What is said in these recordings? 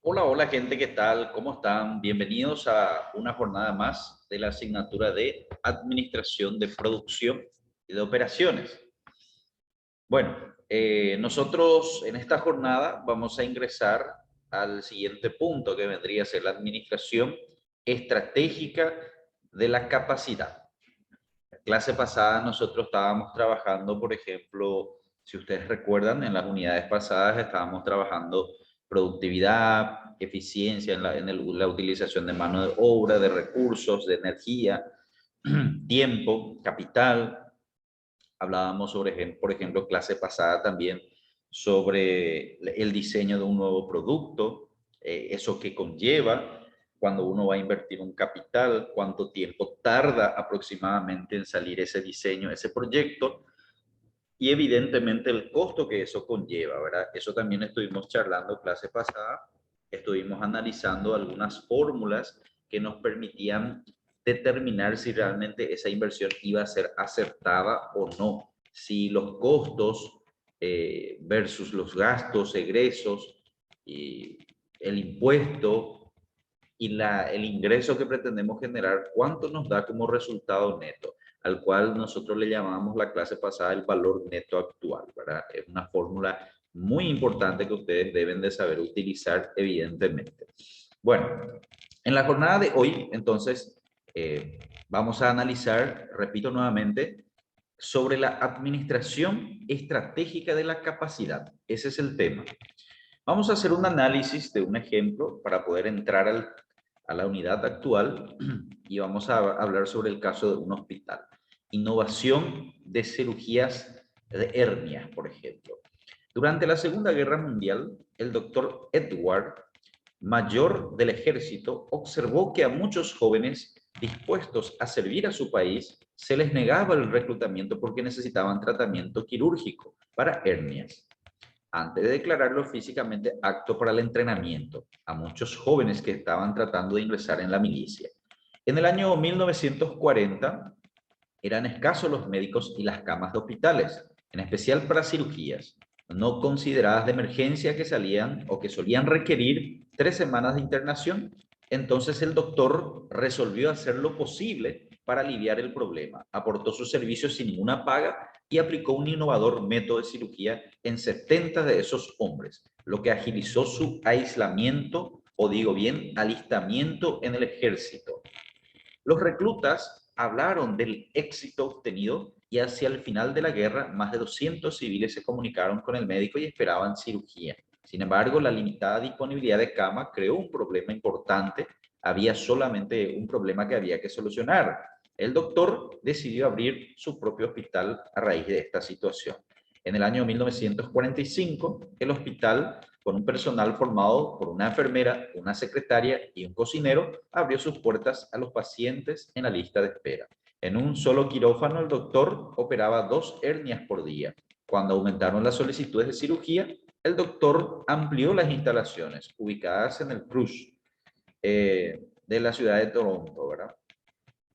Hola, hola gente, ¿qué tal? ¿Cómo están? Bienvenidos a una jornada más de la asignatura de Administración de Producción y de Operaciones. Bueno, nosotros en esta jornada vamos a ingresar al siguiente punto que vendría a ser la administración estratégica de la capacidad. La clase pasada nosotros estábamos trabajando, por ejemplo, si ustedes recuerdan, en las unidades pasadas estábamos trabajando productividad, eficiencia en la utilización de mano de obra, de recursos, de energía, tiempo, capital. Hablábamos sobre, por ejemplo, clase pasada también sobre el diseño de un nuevo producto, eso que conlleva cuando uno va a invertir un capital, cuánto tiempo tarda aproximadamente en salir ese diseño, ese proyecto, y evidentemente el costo que eso conlleva, ¿verdad? Eso también estuvimos charlando clase pasada, estuvimos analizando algunas fórmulas que nos permitían determinar si realmente esa inversión iba a ser acertada o no, si los costos versus los gastos, egresos y el impuesto y el ingreso que pretendemos generar, cuánto nos da como resultado neto, al cual nosotros le llamamos la clase pasada el valor neto actual, ¿verdad? Es una fórmula muy importante que ustedes deben de saber utilizar, evidentemente. Bueno, en la jornada de hoy, entonces, vamos a analizar, repito nuevamente, sobre la administración estratégica de la capacidad. Ese es el tema. Vamos a hacer un análisis de un ejemplo para poder entrar a la unidad actual y vamos a hablar sobre el caso de un hospital. Innovación de cirugías de hernias, por ejemplo. Durante la Segunda Guerra Mundial, el doctor Edward, mayor del ejército, observó que a muchos jóvenes dispuestos a servir a su país se les negaba el reclutamiento porque necesitaban tratamiento quirúrgico para hernias antes de declararlo físicamente apto para el entrenamiento a muchos jóvenes que estaban tratando de ingresar en la milicia. En el año 1940 eran escasos los médicos y las camas de hospitales, en especial para cirugías no consideradas de emergencia que salían o que solían requerir 3 semanas de internación. Entonces el doctor resolvió hacer lo posible para aliviar el problema. Aportó sus servicios sin ninguna paga y aplicó un innovador método de cirugía en 70 de esos hombres, lo que agilizó su aislamiento, o digo bien, alistamiento en el ejército. Los reclutas hablaron del éxito obtenido y hacia el final de la guerra más de 200 civiles se comunicaron con el médico y esperaban cirugía. Sin embargo, la limitada disponibilidad de cama creó un problema importante. Había solamente un problema que había que solucionar. El doctor decidió abrir su propio hospital a raíz de esta situación. En el año 1945, el hospital, con un personal formado por una enfermera, una secretaria y un cocinero, abrió sus puertas a los pacientes en la lista de espera. En un solo quirófano, el doctor operaba 2 hernias por día. Cuando aumentaron las solicitudes de cirugía, el doctor amplió las instalaciones ubicadas en el Cruz de la ciudad de Toronto, ¿verdad?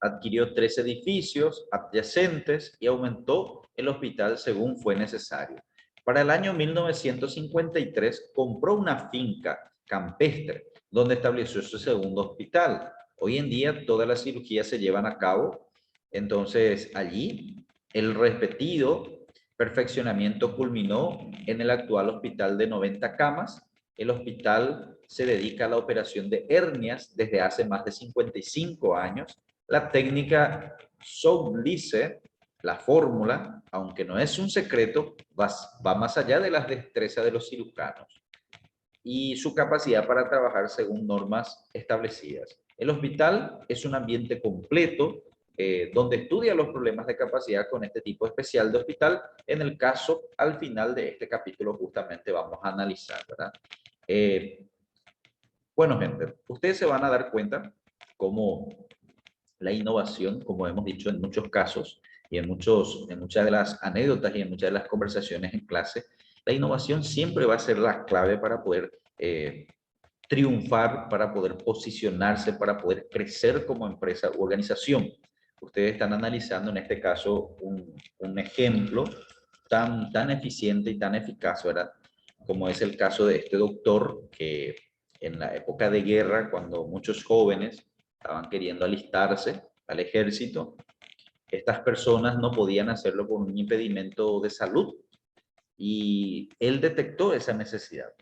Adquirió 3 edificios adyacentes y aumentó el hospital según fue necesario. Para el año 1953 compró una finca campestre donde estableció su segundo hospital. Hoy en día todas las cirugías se llevan a cabo, entonces allí el repetido perfeccionamiento culminó en el actual hospital de 90 camas. El hospital se dedica a la operación de hernias desde hace más de 55 años. La técnica Soglice, la fórmula, aunque no es un secreto, va más allá de las destrezas de los cirujanos y su capacidad para trabajar según normas establecidas. El hospital es un ambiente completo donde estudia los problemas de capacidad con este tipo especial de hospital. En el caso, al final de este capítulo, justamente vamos a analizar, ¿verdad? Eh, bueno, gente, ustedes se van a dar cuenta cómo la innovación, como hemos dicho en muchos casos y en muchas de las anécdotas y en muchas de las conversaciones en clase, la innovación siempre va a ser la clave para poder triunfar, para poder posicionarse, para poder crecer como empresa u organización. Ustedes están analizando en este caso un ejemplo tan eficiente y tan eficaz, ¿verdad? Como es el caso de este doctor que en la época de guerra, cuando muchos jóvenes estaban queriendo alistarse al ejército, estas personas no podían hacerlo por un impedimento de salud. Y él detectó esa necesidad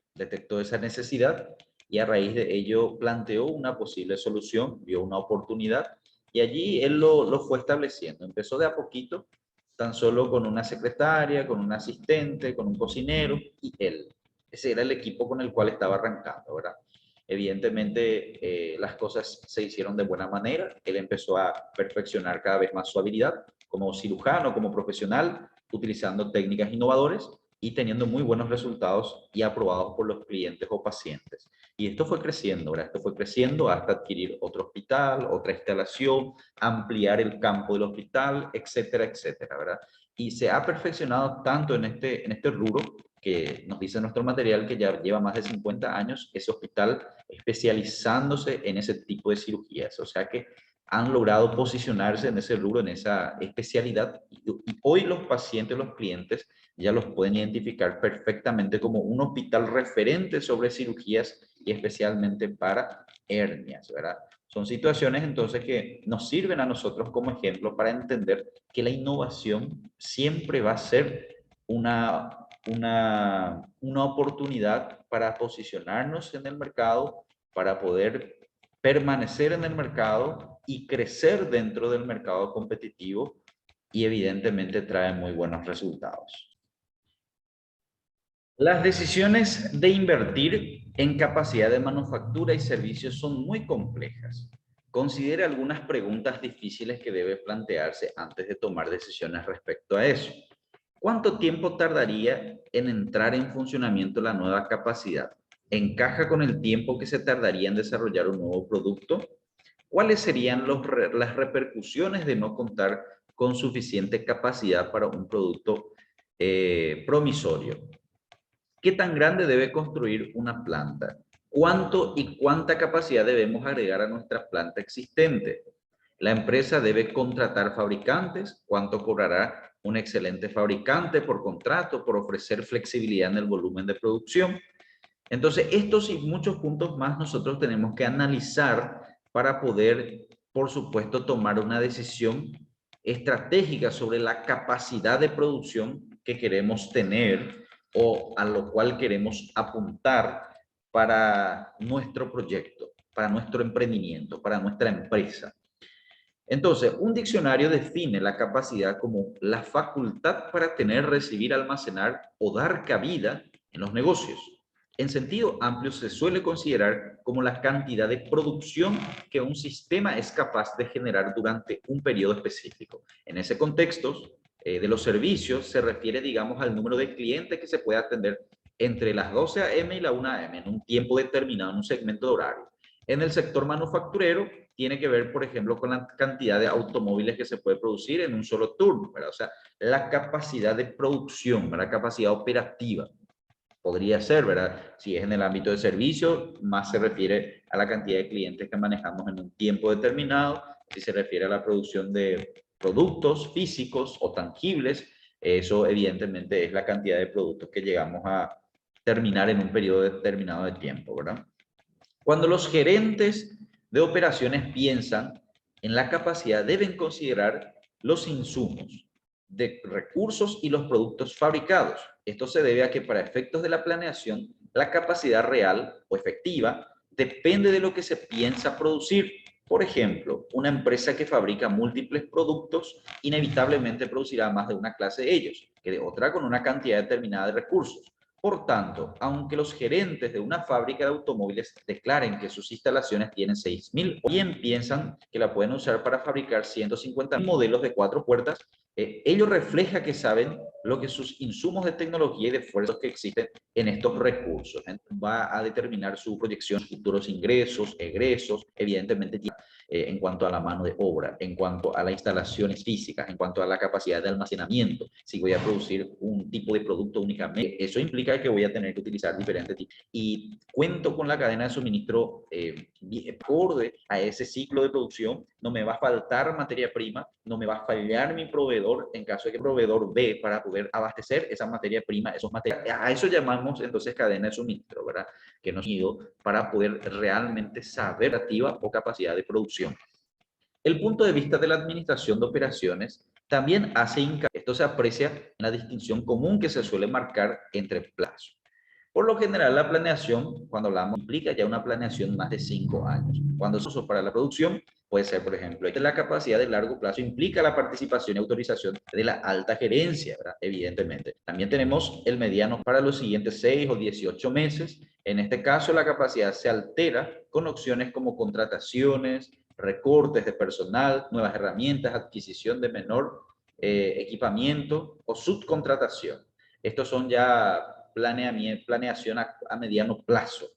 y a raíz de ello planteó una posible solución, vio una oportunidad y allí él lo fue estableciendo. Empezó de a poquito, tan solo con una secretaria, con un asistente, con un cocinero y él. Ese era el equipo con el cual estaba arrancando, ¿verdad? Evidentemente, las cosas se hicieron de buena manera. Él empezó a perfeccionar cada vez más su habilidad como cirujano, como profesional, utilizando técnicas innovadoras y teniendo muy buenos resultados y aprobados por los clientes o pacientes. Y esto fue creciendo, ¿verdad? Esto fue creciendo hasta adquirir otro hospital, otra instalación, ampliar el campo del hospital, etcétera, etcétera, ¿verdad? Y se ha perfeccionado tanto en este rubro que nos dice nuestro material que ya lleva más de 50 años ese hospital especializándose en ese tipo de cirugías. O sea que han logrado posicionarse en ese rubro, en esa especialidad, y hoy los pacientes, los clientes, ya los pueden identificar perfectamente como un hospital referente sobre cirugías y especialmente para hernias, ¿verdad? Son situaciones entonces que nos sirven a nosotros como ejemplo para entender que la innovación siempre va a ser una oportunidad para posicionarnos en el mercado, para poder permanecer en el mercado y crecer dentro del mercado competitivo y evidentemente trae muy buenos resultados. Las decisiones de invertir en capacidad de manufactura y servicios son muy complejas. Considere algunas preguntas difíciles que debe plantearse antes de tomar decisiones respecto a eso. ¿Cuánto tiempo tardaría en entrar en funcionamiento la nueva capacidad? ¿Encaja con el tiempo que se tardaría en desarrollar un nuevo producto? ¿Cuáles serían las repercusiones de no contar con suficiente capacidad para un producto promisorio? ¿Qué tan grande debe construir una planta? ¿Cuánto y cuánta capacidad debemos agregar a nuestra planta existente? La empresa debe contratar fabricantes. ¿Cuánto cobrará un excelente fabricante por contrato, por ofrecer flexibilidad en el volumen de producción? Entonces, estos y muchos puntos más nosotros tenemos que analizar para poder, por supuesto, tomar una decisión estratégica sobre la capacidad de producción que queremos tener o a lo cual queremos apuntar para nuestro proyecto, para nuestro emprendimiento, para nuestra empresa. Entonces, un diccionario define la capacidad como la facultad para tener, recibir, almacenar o dar cabida en los negocios. En sentido amplio, se suele considerar como la cantidad de producción que un sistema es capaz de generar durante un periodo específico. En ese contexto de los servicios, se refiere, digamos, al número de clientes que se puede atender entre las 12 a.m. y la 1 a.m. en un tiempo determinado, en un segmento de horario. En el sector manufacturero, tiene que ver, por ejemplo, con la cantidad de automóviles que se puede producir en un solo turno, ¿verdad? O sea, la capacidad de producción, la capacidad operativa. Podría ser, ¿verdad? Si es en el ámbito de servicio, más se refiere a la cantidad de clientes que manejamos en un tiempo determinado. Si se refiere a la producción de productos físicos o tangibles, eso evidentemente es la cantidad de productos que llegamos a terminar en un periodo determinado de tiempo, ¿verdad? Cuando los gerentes de operaciones piensan en la capacidad, deben considerar los insumos de recursos y los productos fabricados. Esto se debe a que para efectos de la planeación, la capacidad real o efectiva depende de lo que se piensa producir. Por ejemplo, una empresa que fabrica múltiples productos inevitablemente producirá más de una clase de ellos que de otra con una cantidad determinada de recursos. Por tanto, aunque los gerentes de una fábrica de automóviles declaren que sus instalaciones tienen 6.000, o bien piensan que la pueden usar para fabricar 150 modelos de 4 puertas, ello refleja que saben lo que sus insumos de tecnología y de esfuerzos que existen en estos recursos. Va a determinar su proyección, futuros ingresos, egresos, evidentemente en cuanto a la mano de obra, en cuanto a las instalaciones físicas, en cuanto a la capacidad de almacenamiento, si voy a producir un tipo de producto únicamente, eso implica que voy a tener que utilizar diferentes tipos. Y cuento con la cadena de suministro acorde a ese ciclo de producción, no me va a faltar materia prima, no me va a fallar mi proveedor en caso de que el proveedor B, para poder poder abastecer esa materia prima, esos materiales. A eso llamamos entonces cadena de suministro, ¿verdad? Que nos ayuda para poder realmente saber activa o capacidad de producción. El punto de vista de la administración de operaciones también hace hincapié. Esto se aprecia en la distinción común que se suele marcar entre plazos. Por lo general, la planeación, cuando hablamos, implica ya una planeación más de 5 años. Cuando se usa para la producción, puede ser, por ejemplo, la capacidad de largo plazo implica la participación y autorización de la alta gerencia, ¿verdad? Evidentemente. También tenemos el mediano para los siguientes 6 o 18 meses. En este caso, la capacidad se altera con opciones como contrataciones, recortes de personal, nuevas herramientas, adquisición de menor equipamiento o subcontratación. Estos son ya planeación a mediano plazo.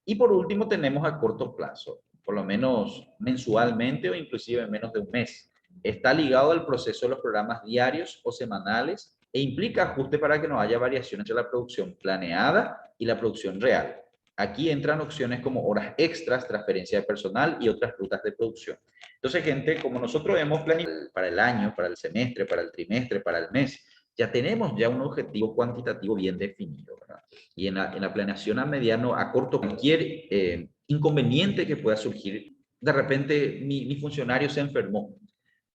Y por último tenemos a corto plazo, por lo menos mensualmente o inclusive en menos de un mes. Está ligado al proceso de los programas diarios o semanales e implica ajuste para que no haya variaciones entre la producción planeada y la producción real. Aquí entran opciones como horas extras, transferencia de personal y otras rutas de producción. Entonces, gente, como nosotros hemos planificado para el año, para el semestre, para el trimestre, para el mes, ya tenemos ya un objetivo cuantitativo bien definido, ¿verdad? Y en la planeación a mediano, a corto, cualquier inconveniente que pueda surgir, de repente mi funcionario se enfermó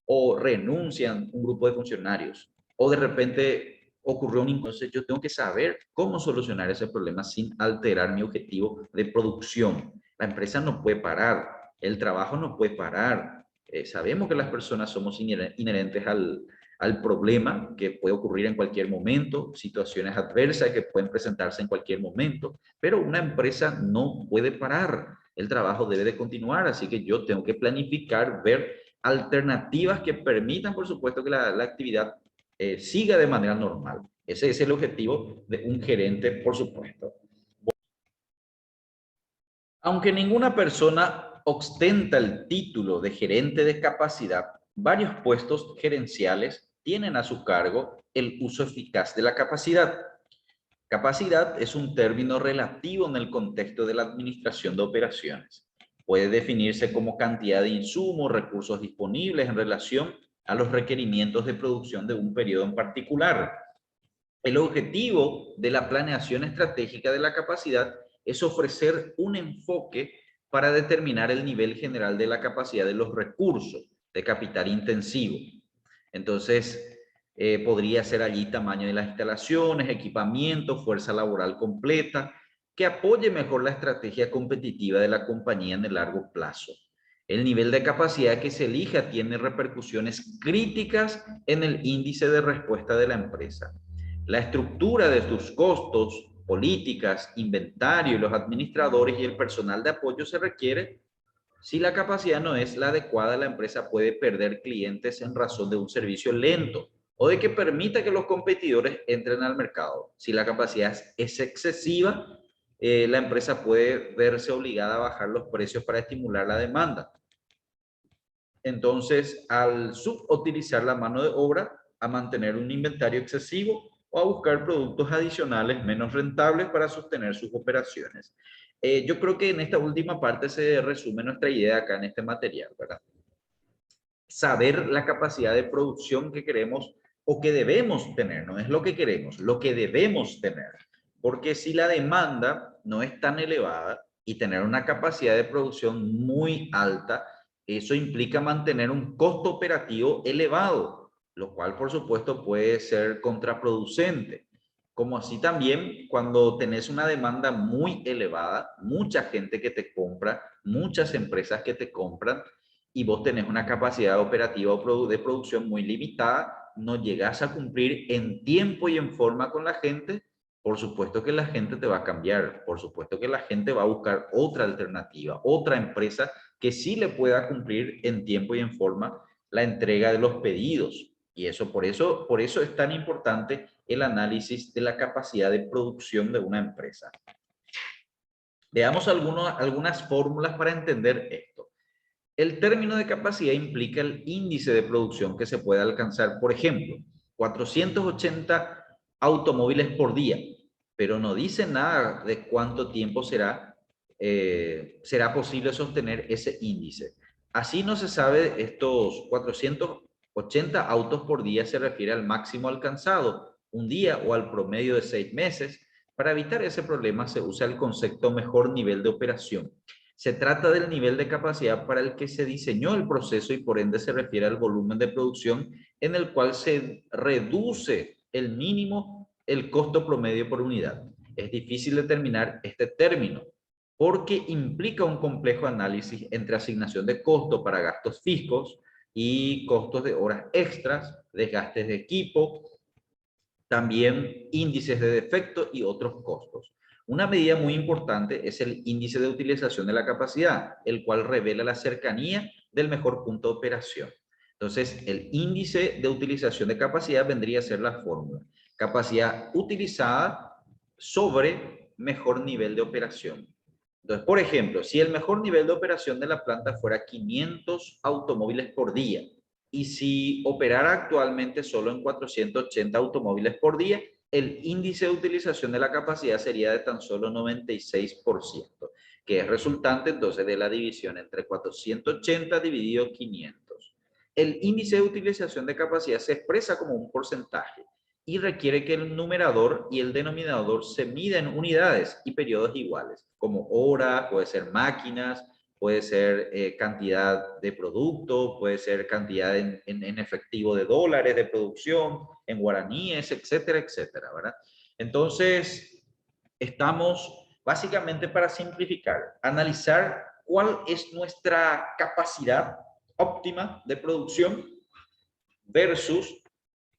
o renuncian un grupo de funcionarios o de repente ocurrió un entonces yo tengo que saber cómo solucionar ese problema sin alterar mi objetivo de producción. La empresa no puede parar, el trabajo no puede parar. Sabemos que las personas somos inherentes al problema que puede ocurrir en cualquier momento, situaciones adversas que pueden presentarse en cualquier momento, pero una empresa no puede parar, el trabajo debe de continuar, así que yo tengo que planificar, ver alternativas que permitan, por supuesto, que la actividad siga de manera normal. Ese es el objetivo de un gerente, por supuesto. Aunque ninguna persona ostenta el título de gerente de capacidad, varios puestos gerenciales tienen a su cargo el uso eficaz de la capacidad. Capacidad es un término relativo en el contexto de la administración de operaciones. Puede definirse como cantidad de insumos, recursos disponibles en relación a los requerimientos de producción de un periodo en particular. El objetivo de la planeación estratégica de la capacidad es ofrecer un enfoque para determinar el nivel general de la capacidad de los recursos de capital intensivo. Entonces, podría ser allí tamaño de las instalaciones, equipamiento, fuerza laboral completa, que apoye mejor la estrategia competitiva de la compañía en el largo plazo. El nivel de capacidad que se elija tiene repercusiones críticas en el índice de respuesta de la empresa. La estructura de sus costos, políticas, inventario, los administradores y el personal de apoyo se requiere. Si la capacidad no es la adecuada, la empresa puede perder clientes en razón de un servicio lento o de que permita que los competidores entren al mercado. Si la capacidad es excesiva, la empresa puede verse obligada a bajar los precios para estimular la demanda. Entonces, al subutilizar la mano de obra, a mantener un inventario excesivo o a buscar productos adicionales menos rentables para sostener sus operaciones. Yo creo que en esta última parte se resume nuestra idea acá en este material, ¿verdad? Saber la capacidad de producción que queremos o que debemos tener, no es lo que queremos, lo que debemos tener. Porque si la demanda no es tan elevada y tener una capacidad de producción muy alta, eso implica mantener un costo operativo elevado, lo cual por supuesto puede ser contraproducente. Como así también cuando tenés una demanda muy elevada, mucha gente que te compra, muchas empresas que te compran, y vos tenés una capacidad operativa o de producción muy limitada, no llegas a cumplir en tiempo y en forma con la gente, por supuesto que la gente te va a cambiar, por supuesto que la gente va a buscar otra alternativa, otra empresa que sí le pueda cumplir en tiempo y en forma la entrega de los pedidos. Y eso, por eso es tan importante el análisis de la capacidad de producción de una empresa. Veamos algunas fórmulas para entender esto. El término de capacidad implica el índice de producción que se puede alcanzar. Por ejemplo, 480 automóviles por día, pero no dice nada de cuánto tiempo será posible sostener ese índice. Así no se sabe, estos 480 autos por día se refiere al máximo alcanzado un día o al promedio de 6 meses. Para evitar ese problema se usa el concepto mejor nivel de operación. Se trata del nivel de capacidad para el que se diseñó el proceso y por ende se refiere al volumen de producción en el cual se reduce el mínimo el costo promedio por unidad. Es difícil determinar este término porque implica un complejo análisis entre asignación de costo para gastos fijos y costos de horas extras, desgastes de equipo, también índices de defecto y otros costos. Una medida muy importante es el índice de utilización de la capacidad, el cual revela la cercanía del mejor punto de operación. Entonces, el índice de utilización de capacidad vendría a ser la fórmula. Capacidad utilizada sobre mejor nivel de operación. Entonces, por ejemplo, si el mejor nivel de operación de la planta fuera 500 automóviles por día, y si operara actualmente solo en 480 automóviles por día, el índice de utilización de la capacidad sería de tan solo 96%, que es resultante entonces de la división entre 480 dividido 500. El índice de utilización de capacidad se expresa como un porcentaje y requiere que el numerador y el denominador se mida en unidades y periodos iguales, como horas, puede ser máquinas, puede ser cantidad de producto, puede ser cantidad en efectivo de dólares de producción, en guaraníes, etcétera, etcétera, ¿verdad? Entonces, estamos básicamente para simplificar, analizar cuál es nuestra capacidad óptima de producción versus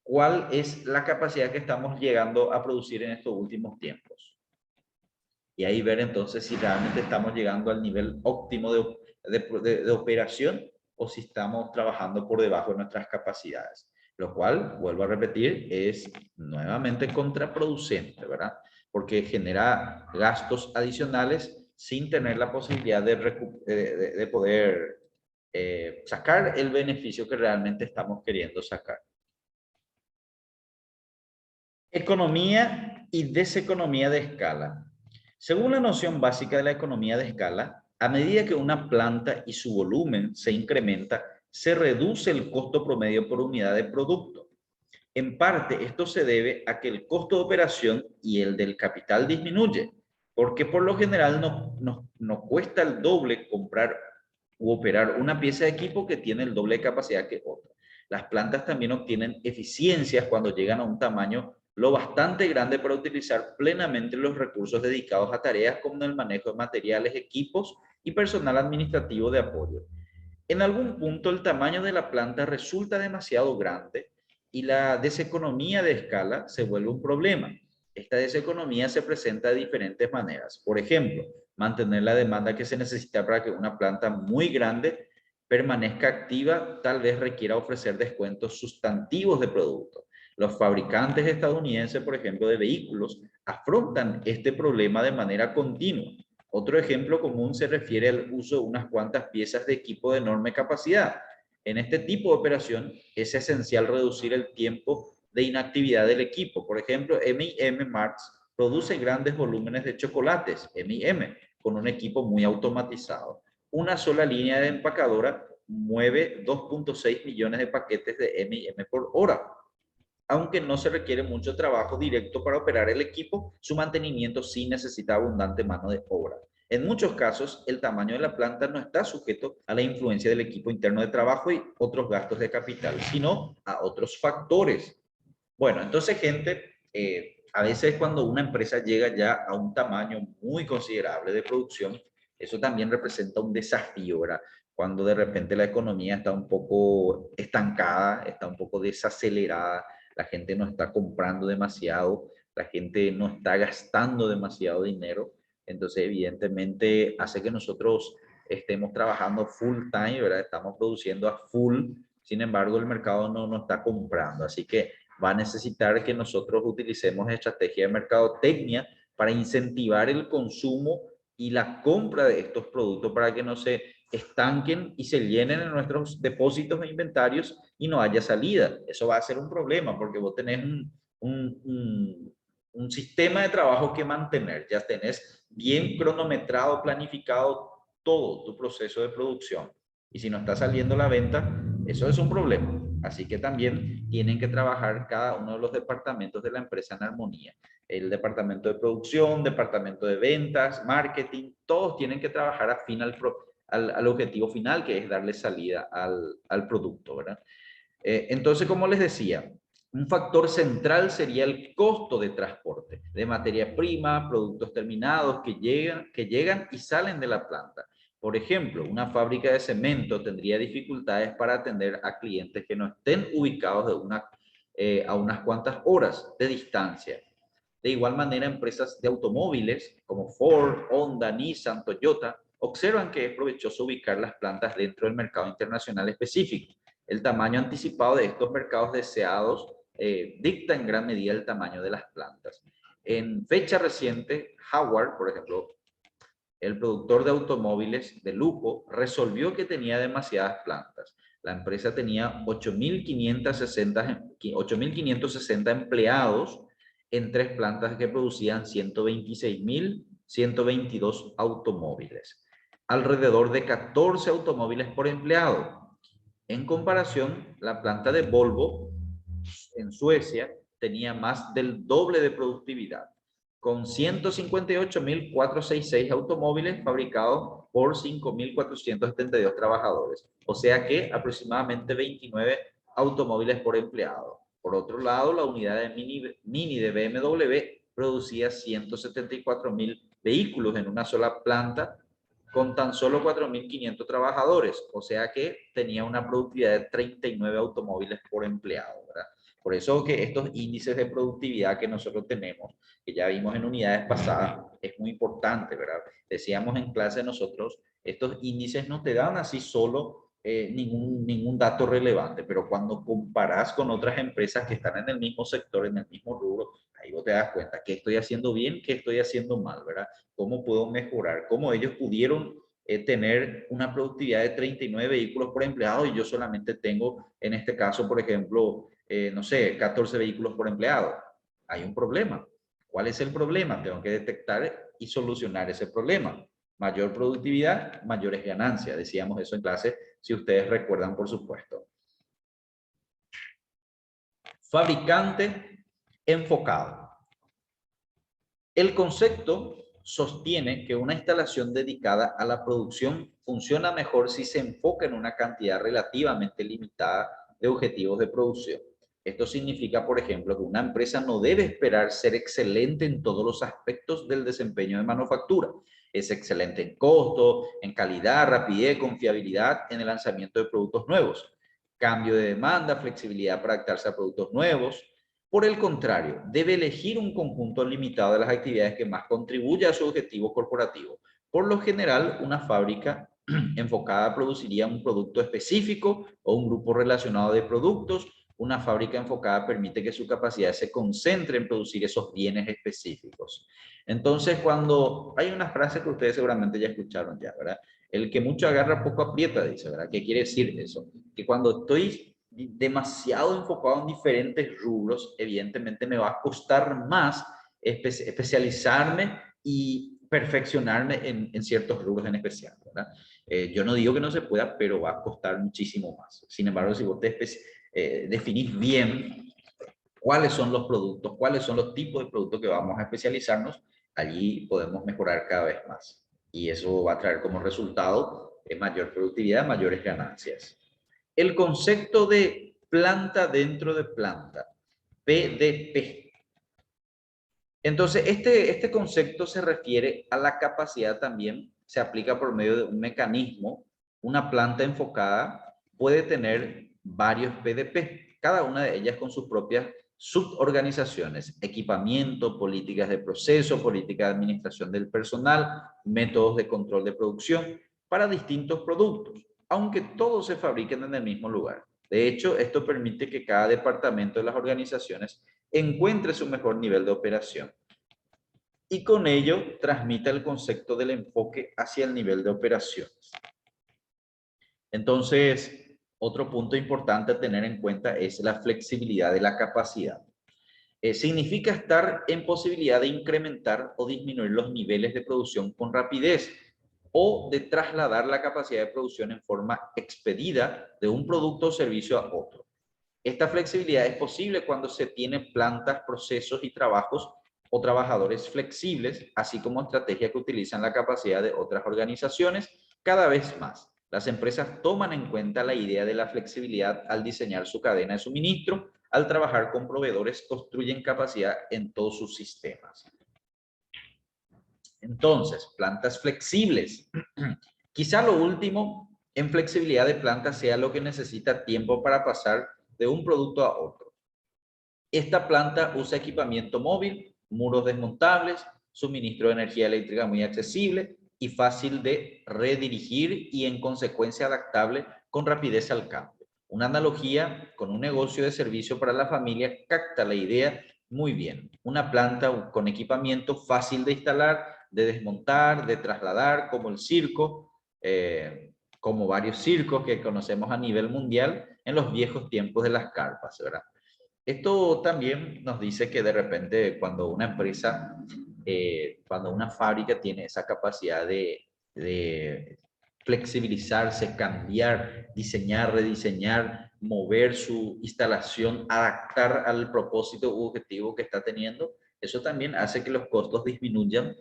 cuál es la capacidad que estamos llegando a producir en estos últimos tiempos. Y ahí ver entonces si realmente estamos llegando al nivel óptimo de operación o si estamos trabajando por debajo de nuestras capacidades. Lo cual, vuelvo a repetir, es nuevamente contraproducente, ¿verdad? Porque genera gastos adicionales sin tener la posibilidad de poder sacar el beneficio que realmente estamos queriendo sacar. Economía y deseconomía de escala. Según la noción básica de la economía de escala, a medida que una planta y su volumen se incrementa, se reduce el costo promedio por unidad de producto. En parte, esto se debe a que el costo de operación y el del capital disminuye, porque por lo general nos cuesta el doble comprar u operar una pieza de equipo que tiene el doble de capacidad que otra. Las plantas también obtienen eficiencias cuando llegan a un tamaño lo bastante grande para utilizar plenamente los recursos dedicados a tareas como el manejo de materiales, equipos y personal administrativo de apoyo. En algún punto el tamaño de la planta resulta demasiado grande y la deseconomía de escala se vuelve un problema. Esta deseconomía se presenta de diferentes maneras. Por ejemplo, mantener la demanda que se necesita para que una planta muy grande permanezca activa tal vez requiera ofrecer descuentos sustantivos de productos. Los fabricantes estadounidenses, por ejemplo, de vehículos, afrontan este problema de manera continua. Otro ejemplo común se refiere al uso de unas cuantas piezas de equipo de enorme capacidad. En este tipo de operación es esencial reducir el tiempo de inactividad del equipo. Por ejemplo, M&M Marts produce grandes volúmenes de chocolates, M&M, con un equipo muy automatizado. Una sola línea de empacadora mueve 2.6 millones de paquetes de M&M por hora. Aunque no se requiere mucho trabajo directo para operar el equipo, su mantenimiento sí necesita abundante mano de obra. En muchos casos, el tamaño de la planta no está sujeto a la influencia del equipo interno de trabajo y otros gastos de capital, sino a otros factores. Bueno, entonces, gente, a veces cuando una empresa llega ya a un tamaño muy considerable de producción, eso también representa un desafío, ¿verdad? Cuando de repente la economía está un poco estancada, está un poco desacelerada, la gente no está comprando demasiado, la gente no está gastando demasiado dinero, entonces evidentemente hace que nosotros estemos trabajando full time, ¿verdad? Estamos produciendo a full, sin embargo el mercado no está comprando, así que va a necesitar que nosotros utilicemos estrategia de mercadotecnia para incentivar el consumo y la compra de estos productos para que no se estanquen y se llenen en nuestros depósitos e inventarios y no haya salida. Eso va a ser un problema porque vos tenés un sistema de trabajo que mantener, ya tenés bien cronometrado, planificado todo tu proceso de producción. Y si no está saliendo la venta, eso es un problema. Así que también tienen que trabajar cada uno de los departamentos de la empresa en armonía. El departamento de producción, departamento de ventas, marketing, todos tienen que trabajar afín al objetivo final, que es darle salida al producto, ¿verdad? Entonces, como les decía, un factor central sería el costo de transporte de materia prima, productos terminados que llegan y salen de la planta. Por ejemplo, una fábrica de cemento tendría dificultades para atender a clientes que no estén ubicados a unas cuantas horas de distancia. De igual manera, empresas de automóviles como Ford, Honda, Nissan, Toyota, observan que es provechoso ubicar las plantas dentro del mercado internacional específico. El tamaño anticipado de estos mercados deseados dicta en gran medida el tamaño de las plantas. En fecha reciente, Howard, por ejemplo, el productor de automóviles de lujo, resolvió que tenía demasiadas plantas. La empresa tenía 8.560 empleados en 3 plantas que producían 126.122 automóviles. Alrededor de 14 automóviles por empleado. En comparación, la planta de Volvo en Suecia tenía más del doble de productividad, con 158.466 automóviles fabricados por 5.472 trabajadores. O sea que aproximadamente 29 automóviles por empleado. Por otro lado, la unidad de mini de BMW producía 174.000 vehículos en una sola planta con tan solo 4.500 trabajadores. O sea que tenía una productividad de 39 automóviles por empleado, ¿verdad? Por eso que estos índices de productividad que nosotros tenemos, que ya vimos en unidades pasadas, es muy importante, ¿verdad? Decíamos en clase nosotros, estos índices no te dan así solo ningún dato relevante, pero cuando comparas con otras empresas que están en el mismo sector, en el mismo rubro, ahí vos te das cuenta qué estoy haciendo bien, qué estoy haciendo mal, ¿verdad? Cómo puedo mejorar, cómo ellos pudieron tener una productividad de 39 vehículos por empleado y yo solamente tengo, en este caso, por ejemplo, no sé, 14 vehículos por empleado. Hay un problema. ¿Cuál es el problema? Tengo que detectar y solucionar ese problema. Mayor productividad, mayores ganancias. Decíamos eso en clase, si ustedes recuerdan, por supuesto. Fabricante enfocado. El concepto sostiene que una instalación dedicada a la producción funciona mejor si se enfoca en una cantidad relativamente limitada de objetivos de producción. Esto significa, por ejemplo, que una empresa no debe esperar ser excelente en todos los aspectos del desempeño de manufactura. Es excelente en costo, en calidad, rapidez, confiabilidad en el lanzamiento de productos nuevos. Cambio de demanda, flexibilidad para adaptarse a productos nuevos. Por el contrario, debe elegir un conjunto limitado de las actividades que más contribuya a su objetivo corporativo. Por lo general, una fábrica enfocada produciría un producto específico o un grupo relacionado de productos. Una fábrica enfocada permite que su capacidad se concentre en producir esos bienes específicos. Entonces, cuando hay una frase que ustedes seguramente ya escucharon ya, ¿verdad? El que mucho agarra, poco aprieta, dice, ¿verdad? ¿Qué quiere decir eso? Que cuando estoy demasiado enfocado en diferentes rubros, evidentemente me va a costar más especializarme y perfeccionarme en ciertos rubros en especial, ¿verdad? Yo no digo que no se pueda, pero va a costar muchísimo más. Sin embargo, si vos definís bien cuáles son los productos, cuáles son los tipos de productos que vamos a especializarnos, allí podemos mejorar cada vez más. Y eso va a traer como resultado mayor productividad, mayores ganancias. El concepto de planta dentro de planta, PDP. Entonces, este concepto se refiere a la capacidad también, se aplica por medio de un mecanismo. Una planta enfocada puede tener varios PDP, cada una de ellas con sus propias suborganizaciones, equipamiento, políticas de proceso, política de administración del personal, métodos de control de producción para distintos productos, aunque todos se fabriquen en el mismo lugar. De hecho, esto permite que cada departamento de las organizaciones encuentre su mejor nivel de operación y con ello transmita el concepto del enfoque hacia el nivel de operaciones. Entonces, otro punto importante a tener en cuenta es la flexibilidad de la capacidad. Significa estar en posibilidad de incrementar o disminuir los niveles de producción con rapidez o de trasladar la capacidad de producción en forma expedida de un producto o servicio a otro. Esta flexibilidad es posible cuando se tiene plantas, procesos y trabajos o trabajadores flexibles, así como estrategias que utilizan la capacidad de otras organizaciones. Cada vez más, las empresas toman en cuenta la idea de la flexibilidad al diseñar su cadena de suministro. Al trabajar con proveedores, construyen capacidad en todos sus sistemas. Entonces, plantas flexibles. Quizá lo último en flexibilidad de plantas sea lo que necesita tiempo para pasar de un producto a otro. Esta planta usa equipamiento móvil, muros desmontables, suministro de energía eléctrica muy accesible y fácil de redirigir y en consecuencia adaptable con rapidez al cambio. Una analogía con un negocio de servicio para la familia capta la idea muy bien. Una planta con equipamiento fácil de instalar, de desmontar, de trasladar, como el circo, como varios circos que conocemos a nivel mundial en los viejos tiempos de las carpas, ¿verdad? Esto también nos dice que de repente cuando una empresa, cuando una fábrica tiene esa capacidad de flexibilizarse, cambiar, diseñar, rediseñar, mover su instalación, adaptar al propósito u objetivo que está teniendo, eso también hace que los costos disminuyan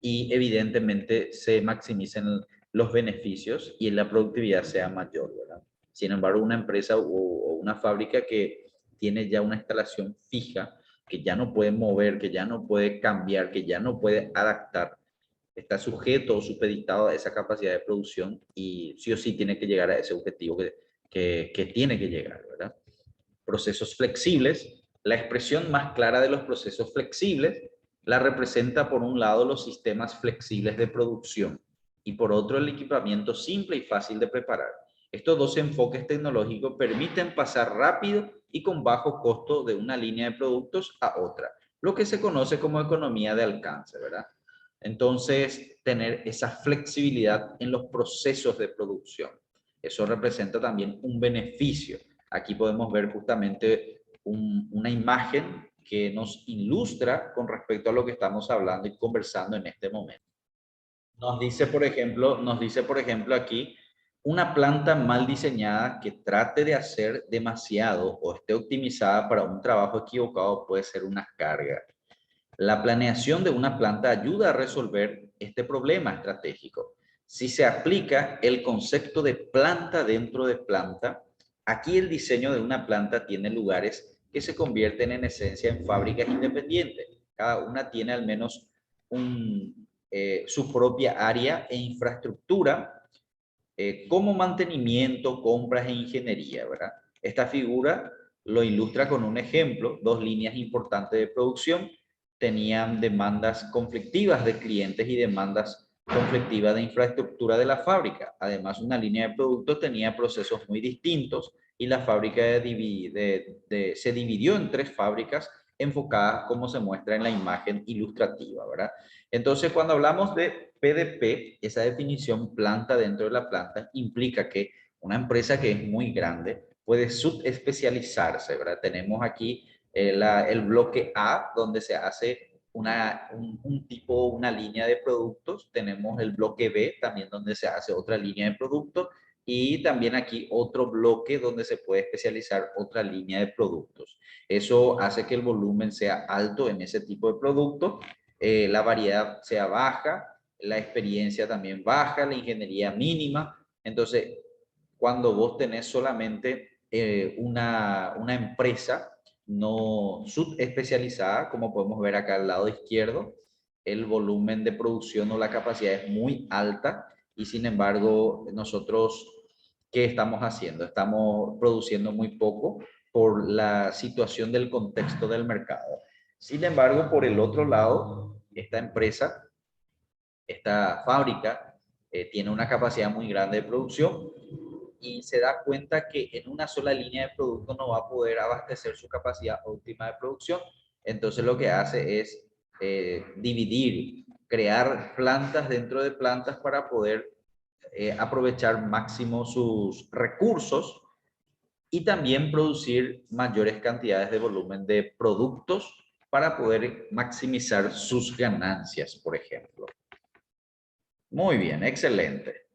y evidentemente se maximicen los beneficios y la productividad sea mayor, ¿verdad? Sin embargo, una empresa o una fábrica que tiene ya una instalación fija, que ya no puede mover, que ya no puede cambiar, que ya no puede adaptar, está sujeto o supeditado a esa capacidad de producción y sí o sí tiene que llegar a ese objetivo que tiene que llegar, ¿verdad? Procesos flexibles. La expresión más clara de los procesos flexibles la representa por un lado los sistemas flexibles de producción y por otro el equipamiento simple y fácil de preparar. Estos dos enfoques tecnológicos permiten pasar rápido y con bajo costo de una línea de productos a otra, lo que se conoce como economía de alcance, ¿verdad? Entonces, tener esa flexibilidad en los procesos de producción. Eso representa también un beneficio. Aquí podemos ver justamente una imagen que nos ilustra con respecto a lo que estamos hablando y conversando en este momento. Nos dice, por ejemplo, aquí, una planta mal diseñada que trate de hacer demasiado o esté optimizada para un trabajo equivocado puede ser una carga. La planeación de una planta ayuda a resolver este problema estratégico. Si se aplica el concepto de planta dentro de planta, aquí el diseño de una planta tiene lugares que se convierten en esencia en fábricas independientes. Cada una tiene al menos su propia área e infraestructura, como mantenimiento, compras e ingeniería, ¿verdad? Esta figura lo ilustra con un ejemplo. Dos líneas importantes de producción tenían demandas conflictivas de clientes y demandas conflictivas de infraestructura de la fábrica. Además, una línea de productos tenía procesos muy distintos y la fábrica se dividió en tres fábricas enfocadas como se muestra en la imagen ilustrativa, ¿verdad? Entonces, cuando hablamos de PDP, esa definición planta dentro de la planta implica que una empresa que es muy grande puede subespecializarse, ¿verdad? Tenemos aquí el bloque A, donde se hace una línea de productos. Tenemos el bloque B, también donde se hace otra línea de productos. Y también aquí otro bloque donde se puede especializar otra línea de productos. Eso hace que el volumen sea alto en ese tipo de productos, la variedad sea baja, la experiencia también baja, la ingeniería mínima. Entonces, cuando vos tenés solamente una empresa no subespecializada, como podemos ver acá al lado izquierdo, el volumen de producción o la capacidad es muy alta y sin embargo nosotros, ¿qué estamos haciendo? Estamos produciendo muy poco por la situación del contexto del mercado. Sin embargo, por el otro lado, esta empresa, esta fábrica, tiene una capacidad muy grande de producción y se da cuenta que en una sola línea de producto no va a poder abastecer su capacidad óptima de producción. Entonces lo que hace es dividir, crear plantas dentro de plantas para poder aprovechar máximo sus recursos y también producir mayores cantidades de volumen de productos para poder maximizar sus ganancias, por ejemplo. Muy bien, excelente.